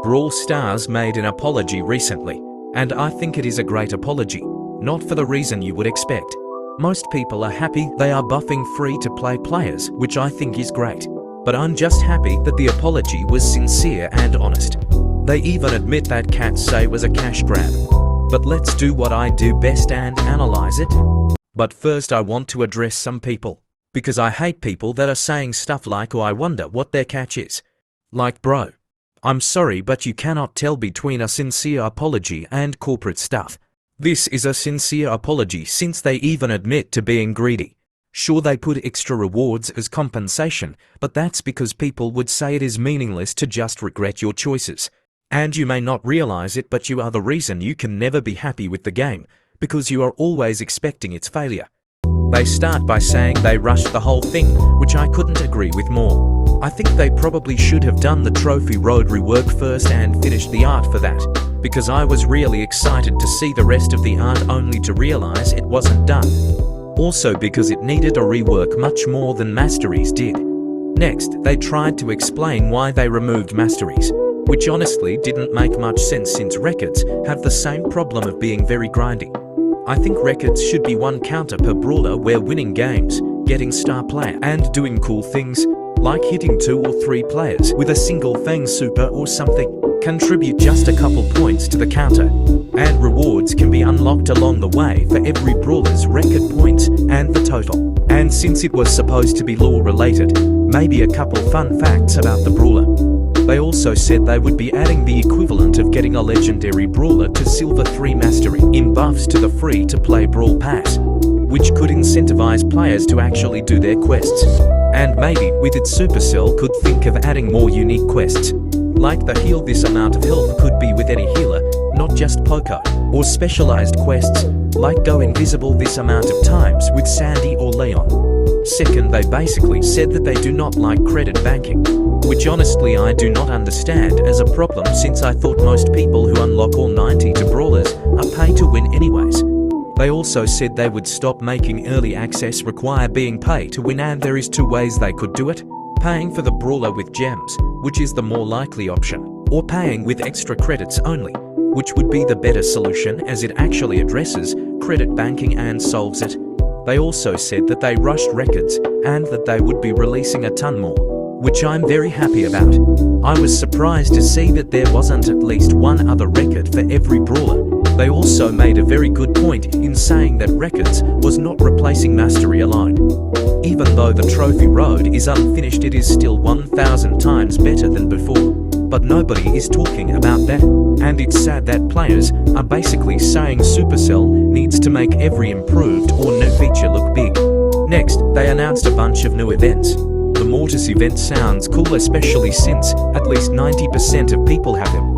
Brawl Stars made an apology recently, and I think it is a great apology, not for the reason you would expect. Most people are happy they are buffing free-to-play players, which I think is great. But I'm just happy that the apology was sincere and honest. They even admit that Cats say was a cash grab. But let's do what I do best and analyze it. But first I want to address some people, because I hate people that are saying stuff like, "Oh, I wonder what their catch is." Like, bro, I'm sorry, but you cannot tell between a sincere apology and corporate stuff. This is a sincere apology since they even admit to being greedy. Sure, they put extra rewards as compensation, but that's because people would say it is meaningless to just regret your choices. And you may not realize it, but you are the reason you can never be happy with the game, because you are always expecting its failure. They start by saying they rushed the whole thing, which I couldn't agree with more. I think they probably should have done the Trophy Road rework first and finished the art for that, because I was really excited to see the rest of the art only to realize it wasn't done. Also because it needed a rework much more than Masteries did. Next, they tried to explain why they removed Masteries, which honestly didn't make much sense since records have the same problem of being very grindy. I think records should be one counter per brawler where winning games, getting star player, and doing cool things, like hitting 2 or 3 players with a single Fang super or something, contribute just a couple points to the counter. And rewards can be unlocked along the way for every brawler's record points and the total. And since it was supposed to be lore related, maybe a couple fun facts about the brawler. They also said they would be adding the equivalent of getting a legendary brawler to Silver 3 Mastery in buffs to the free-to-play Brawl Pass, which could incentivize players to actually do their quests. And maybe with it Supercell could think of adding more unique quests, like the heal this amount of health could be with any healer, not just Poco, or specialized quests, like go invisible this amount of times with Sandy or Leon. Second, they basically said that they do not like credit banking, which honestly I do not understand as a problem since I thought most people who unlock all 90 to brawlers are paid to win anyways. They also said they would stop making early access require being paid to win, and there is 2 ways they could do it: paying for the brawler with gems, which is the more likely option, or paying with extra credits only, which would be the better solution as it actually addresses credit banking and solves it. They also said that they rushed records and that they would be releasing a ton more, which I'm very happy about. I was surprised to see that there wasn't at least one other record for every brawler. They also made a very good point in saying that records was not replacing Mastery alone. Even though the Trophy Road is unfinished, it is still 1,000 times better than before. But nobody is talking about that, and it's sad that players are basically saying Supercell needs to make every improved or new feature look big. Next, they announced a bunch of new events. The Mortis event sounds cool, especially since at least 90% of people have them.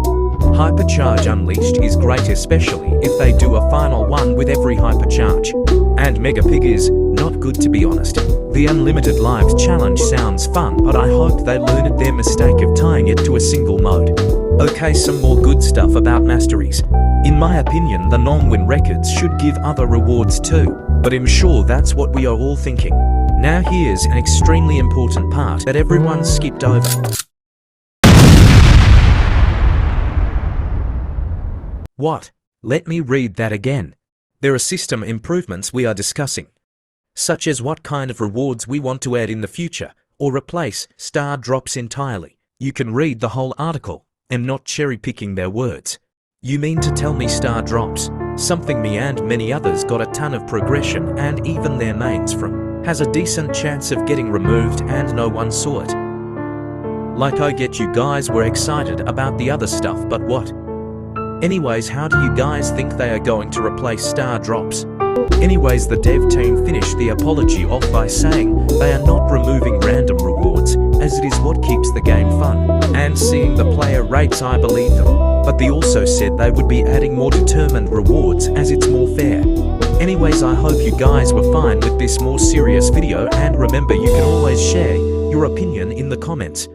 Hypercharge Unleashed is great, especially if they do a final one with every hypercharge. And Mega Pig is not good, to be honest. The Unlimited Lives challenge sounds fun, but I hope they learned their mistake of tying it to a single mode. Okay, some more good stuff about Masteries. In my opinion, the non-win records should give other rewards too, but I'm sure that's what we are all thinking. Now here's an extremely important part that everyone skipped over. What? Let me read that again. There are system improvements we are discussing, such as what kind of rewards we want to add in the future, or replace star drops entirely. You can read the whole article. I'm not cherry-picking their words. You mean to tell me star drops, something me and many others got a ton of progression and even their mains from, has a decent chance of getting removed and no one saw it? Like, I get you guys were excited about the other stuff, but what? Anyways, how do you guys think they are going to replace star drops? Anyways, the dev team finished the apology off by saying they are not removing random rewards, as it is what keeps the game fun. And seeing the player rates, I believe them. But they also said they would be adding more determined rewards as it's more fair. Anyways, I hope you guys were fine with this more serious video, and remember, you can always share your opinion in the comments.